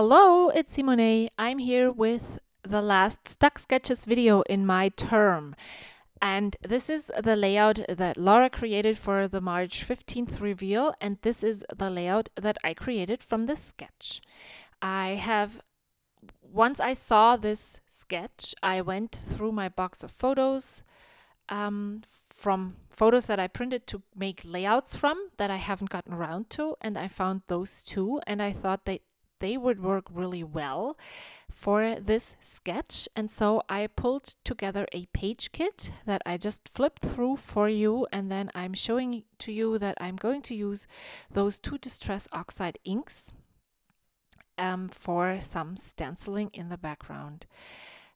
Hello, it's Simone. I'm here with the last Stuck Sketches video in my term. And this is the layout that Laura created for the March 15th reveal, and this is the layout that I created from this sketch. Once I saw this sketch, I went through my box of photos, from photos that I printed to make layouts from that I haven't gotten around to, and I found those two, and I thought they would work really well for this sketch. And so I pulled together a page kit that I just flipped through for you, and then I'm showing to you that I'm going to use those two Distress Oxide inks for some stenciling in the background.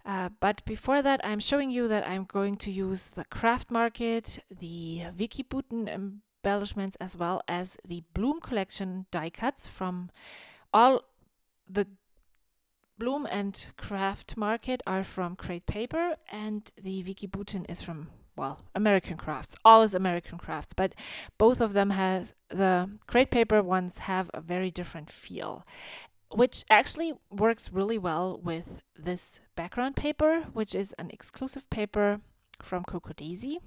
But before that, I'm showing you that I'm going to use the Craft Market, the Vicky Bouton embellishments, as well as the Bloom Collection die cuts from all the Bloom and Craft Market are from Crate Paper, and the Vicky Bouton is from, well, American Crafts. All is American Crafts, but both of them the Crate Paper ones have a very different feel, which actually works really well with this background paper, which is an exclusive paper from Coco Daisy.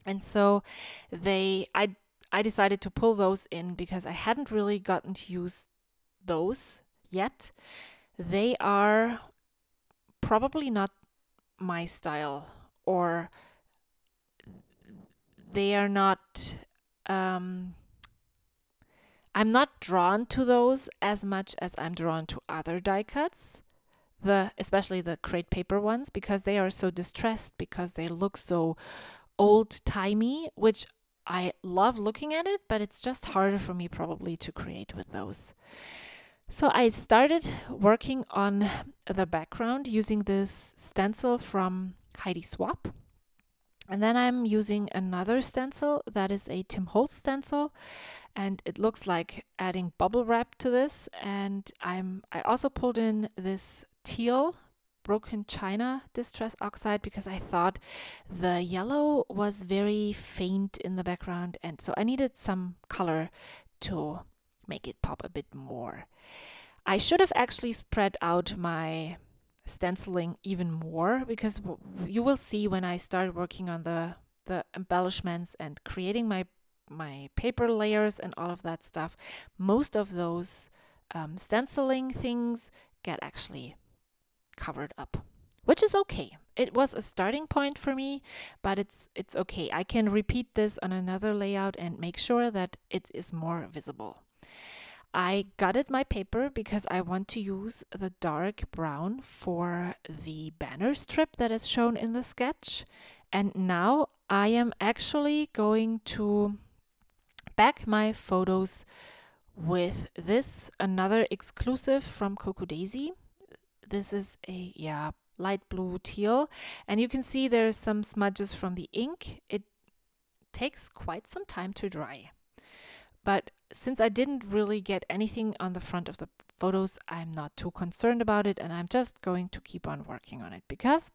And so I decided to pull those in because I hadn't really gotten to use those yet. They are probably not my style, or they are not I'm not drawn to those as much as I'm drawn to other die cuts, especially the Crate Paper ones, because they are so distressed, because they look so old-timey, which I love looking at it, but it's just harder for me probably to create with those. So I started working on the background using this stencil from Heidi Swap. And then I'm using another stencil that is a Tim Holtz stencil, and it looks like adding bubble wrap to this. And I also pulled in this teal broken china Distress Oxide because I thought the yellow was very faint in the background, and so I needed some color to make it pop a bit more. I should have actually spread out my stenciling even more, because you will see when I start working on the embellishments and creating my paper layers and all of that stuff, most of those stenciling things get actually covered up, which is okay. It was a starting point for me, but it's okay. I can repeat this on another layout and make sure that it is more visible. I gutted my paper because I want to use the dark brown for the banner strip that is shown in the sketch. And now I am actually going to back my photos with this, another exclusive from Coco Daisy. This is a light blue teal, and you can see there's some smudges from the ink. It takes quite some time to dry. But since I didn't really get anything on the front of the photos, I'm not too concerned about it, and I'm just going to keep on working on it because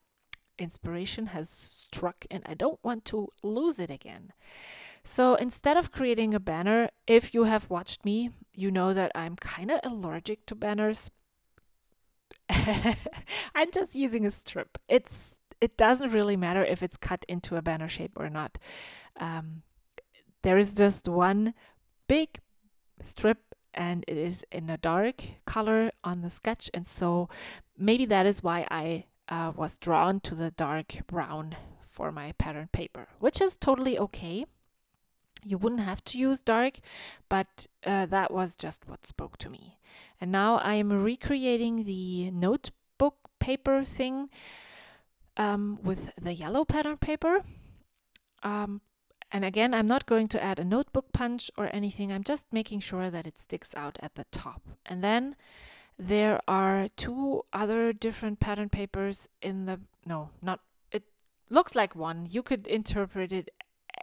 inspiration has struck and I don't want to lose it again. So instead of creating a banner, if you have watched me, you know that I'm kind of allergic to banners. I'm just using a strip. It doesn't really matter if it's cut into a banner shape or not. There is just one big strip, and it is in a dark color on the sketch, and so maybe that is why I was drawn to the dark brown for my pattern paper, which is totally okay. You wouldn't have to use dark, but that was just what spoke to me. And now I am recreating the notebook paper thing with the yellow pattern paper. And again, I'm not going to add a notebook punch or anything. I'm just making sure that it sticks out at the top. And then there are two other different pattern papers in the, no, not, it looks like one. You could interpret it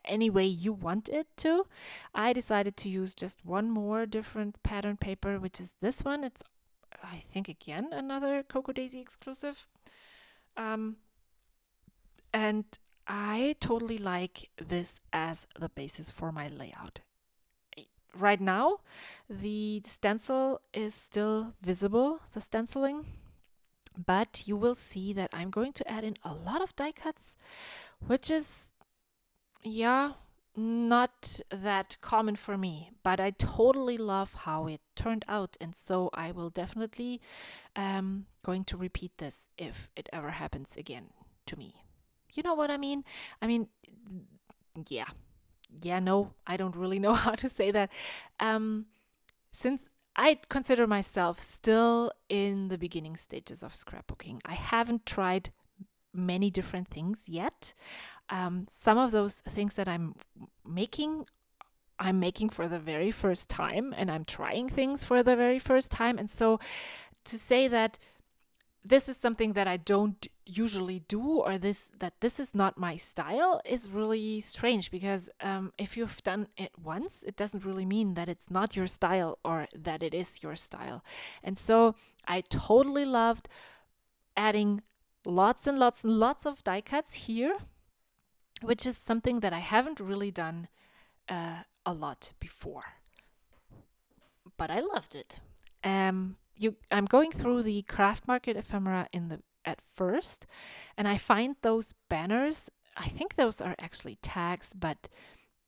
any way you want it to. I decided to use just one more different pattern paper, which is this one. It's, I think, again, another Coco Daisy exclusive. And I totally like this as the basis for my layout. right now, the stencil is still visible, the stenciling, but you will see that I'm going to add in a lot of die cuts, which is, yeah, not that common for me, but I totally love how it turned out. And so I will definitely going to repeat this if it ever happens again to me. You know what I mean? I mean, yeah. Yeah, no, I don't really know how to say that. Since I consider myself still in the beginning stages of scrapbooking, I haven't tried many different things yet. Some of those things that I'm making for the very first time, and I'm trying things for the very first time. And so to say that this is something that I don't usually do, or this is not my style, is really strange, because if you've done it once, it doesn't really mean that it's not your style or that it is your style. And so I totally loved adding lots and lots and lots of die cuts here, which is something that I haven't really done a lot before, but I loved it. I'm going through the craft market ephemera at first, and I find those banners. I think those are actually tags, but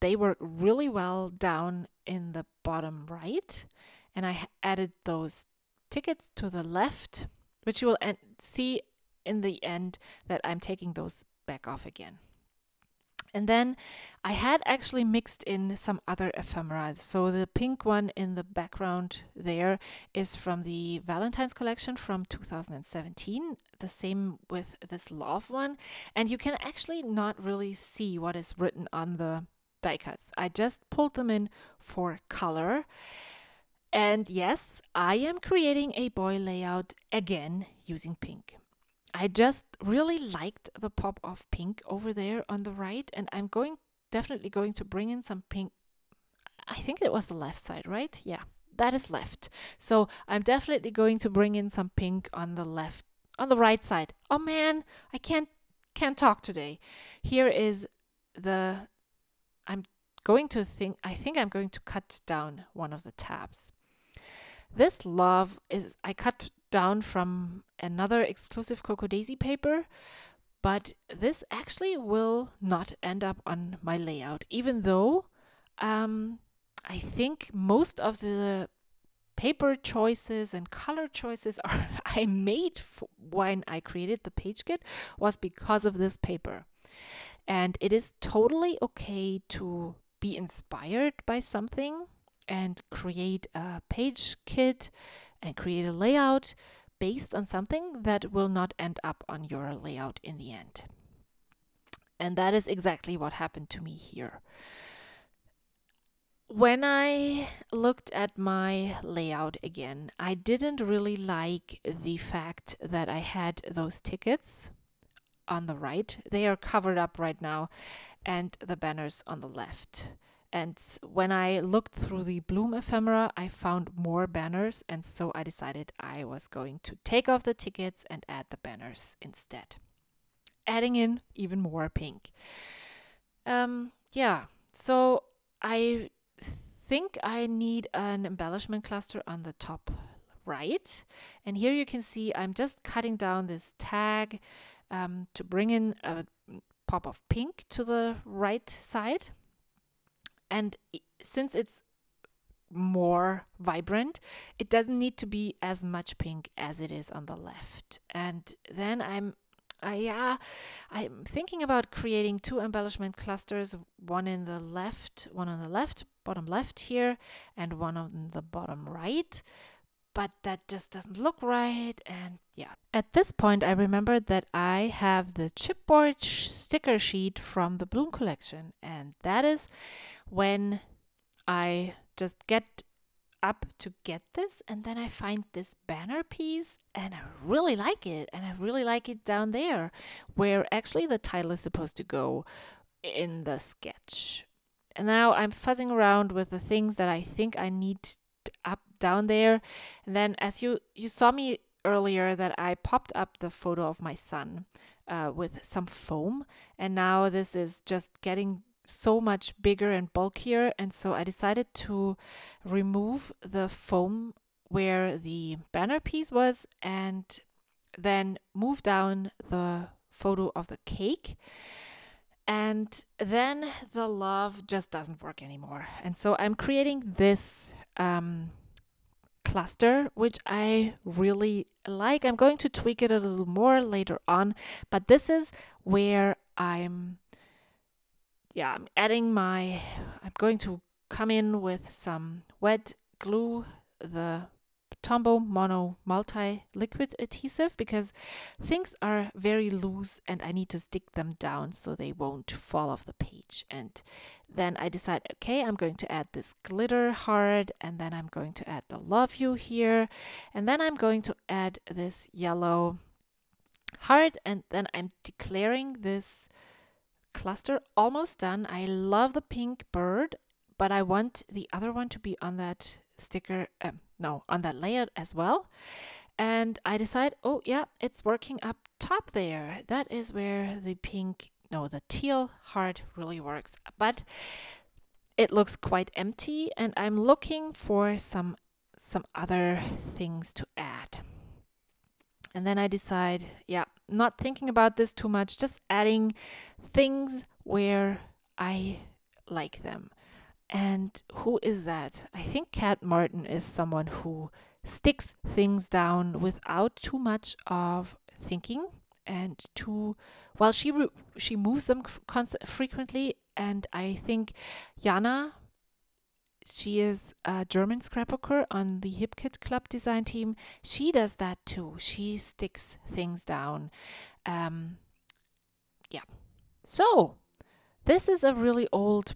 they work really well down in the bottom right. And I added those tickets to the left, which you will see in the end that I'm taking those back off again. And then I had actually mixed in some other ephemera. So the pink one in the background there is from the Valentine's collection from 2017. The same with this love one. And you can actually not really see what is written on the die cuts. I just pulled them in for color. And yes, I am creating a boy layout again using pink. I just really liked the pop of pink over there on the right, and I'm definitely going to bring in some pink. I think it was the left side, right? Yeah, that is left. So I'm definitely going to bring in some pink on the right side. Oh man, I can't talk today. Here is I think I'm going to cut down one of the tabs. This love I cut down from another exclusive Cocoa Daisy paper, but this actually will not end up on my layout, even though I think most of the paper choices and color choices I made when I created the page kit was because of this paper. And it is totally okay to be inspired by something and create a page kit and create a layout based on something that will not end up on your layout in the end. And that is exactly what happened to me here. When I looked at my layout again, I didn't really like the fact that I had those tickets on the right. They are covered up right now, and the banners on the left. And when I looked through the bloom ephemera, I found more banners, and so I decided I was going to take off the tickets and add the banners instead, adding in even more pink. Yeah, so I think I need an embellishment cluster on the top right, and here you can see I'm just cutting down this tag to bring in a pop of pink to the right side. And since it's more vibrant, it doesn't need to be as much pink as it is on the left. And then I'm thinking about creating two embellishment clusters, one on the left, bottom left here, and one on the bottom right. But that just doesn't look right. And yeah, at this point, I remembered that I have the chipboard sticker sheet from the Bloom collection, and that is when I just get up to get this, and then I find this banner piece, and I really like it, and I really like it down there where actually the title is supposed to go in the sketch. And now I'm fuzzing around with the things that I think I need up down there. And then as you saw me earlier that I popped up the photo of my son with some foam, and now this is just getting so much bigger and bulkier, and so I decided to remove the foam where the banner piece was and then move down the photo of the cake. And then the love just doesn't work anymore. And so I'm creating this cluster, which I really like. I'm going to tweak it a little more later on, but this is where I'm going to come in with some wet glue, the Tombow Mono Multi Liquid Adhesive, because things are very loose and I need to stick them down so they won't fall off the page. And then I decide, okay, I'm going to add this glitter heart, and then I'm going to add the love you here, and then I'm going to add this yellow heart, and then I'm declaring this cluster almost done. I love the pink bird, but I want the other one to be on that sticker, on that layout as well. And I decide, oh yeah, it's working up top there. That is where the teal heart really works. But it looks quite empty, and I'm looking for some other things to add. And then I decide, not thinking about this too much, just adding things where I like them. And who is that? I think Kat Martin is someone who sticks things down without too much of thinking, and she moves them frequently. And I think Jana, she is a German scrapbooker on the Hip Kit Club design team. She does that too. She sticks things down. So this is a really old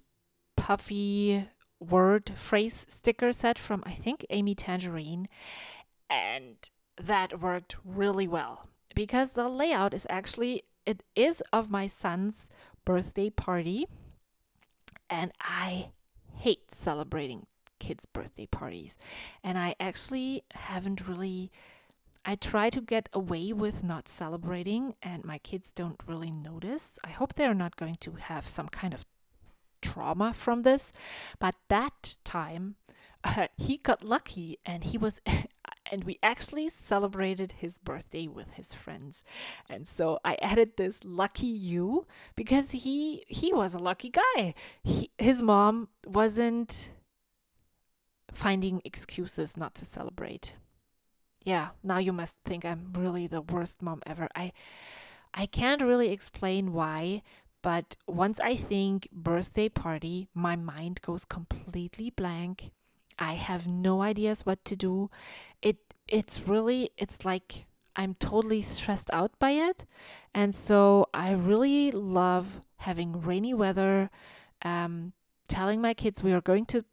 puffy word phrase sticker set from, I think, Amy Tangerine. And that worked really well because the layout it is of my son's birthday party. And I hate celebrating kids' birthday parties. And I actually I try to get away with not celebrating, and my kids don't really notice. I hope they're not going to have some kind of trauma from this. But that time, he got lucky, and and we actually celebrated his birthday with his friends. And so I added this lucky you because he was a lucky guy. His mom wasn't finding excuses not to celebrate. Yeah, now you must think I'm really the worst mom ever. I can't really explain why, but once I think birthday party, my mind goes completely blank. I have no ideas what to do. It's like I'm totally stressed out by it. And so I really love having rainy weather, telling my kids we are going to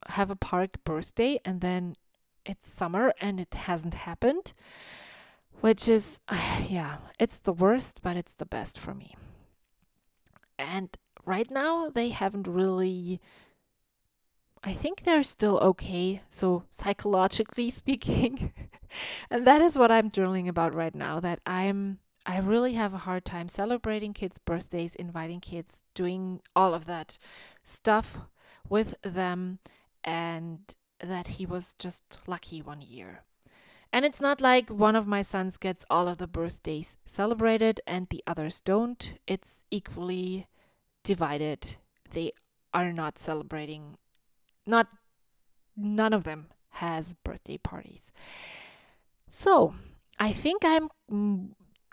have a park birthday, and then it's summer and it hasn't happened, which is, it's the worst, but it's the best for me. And right now they haven't really, I think they're still okay, so psychologically speaking. And that is what I'm journaling about right now, that I really have a hard time celebrating kids' birthdays, inviting kids, doing all of that stuff with them, and that he was just lucky one year. And it's not like one of my sons gets all of the birthdays celebrated and the others don't. It's equally divided. They are not celebrating. None of them has birthday parties. So I think I'm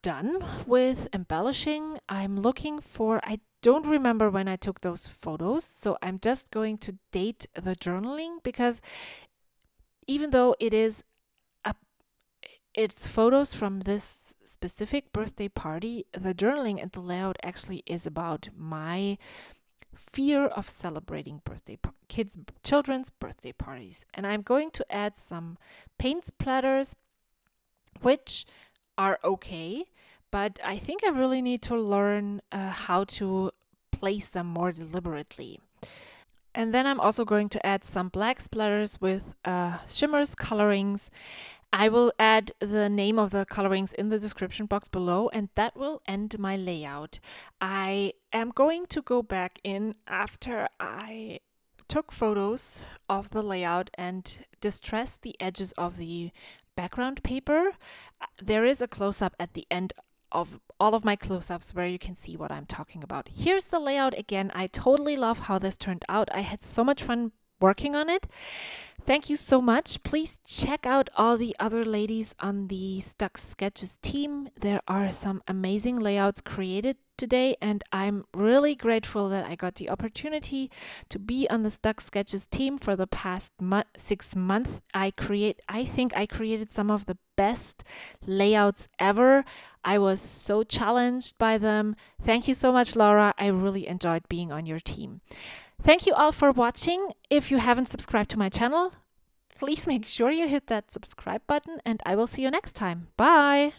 done with embellishing. I'm looking for, I don't remember when I took those photos, so I'm just going to date the journaling, because even though it's photos from this specific birthday party, the journaling and the layout actually is about my fear of celebrating children's birthday parties. And I'm going to add some paint splatters, which are okay, but I think I really need to learn how to place them more deliberately. And then I'm also going to add some black splatters with shimmers colorings. I will add the name of the colorings in the description box below, and that will end my layout. I am going to go back in after I took photos of the layout and distressed the edges of the background paper. There is a close-up at the end of all of my close-ups where you can see what I'm talking about. Here's the layout again. I totally love how this turned out. I had so much fun working on it. Thank you so much. Please check out all the other ladies on the Stuck Sketches team. There are some amazing layouts created today, and I'm really grateful that I got the opportunity to be on the Stuck Sketches team for the past 6 months. I think I created some of the best layouts ever. I was so challenged by them. Thank you so much, Laura. I really enjoyed being on your team. Thank you all for watching. If you haven't subscribed to my channel, please make sure you hit that subscribe button, and I will see you next time. Bye!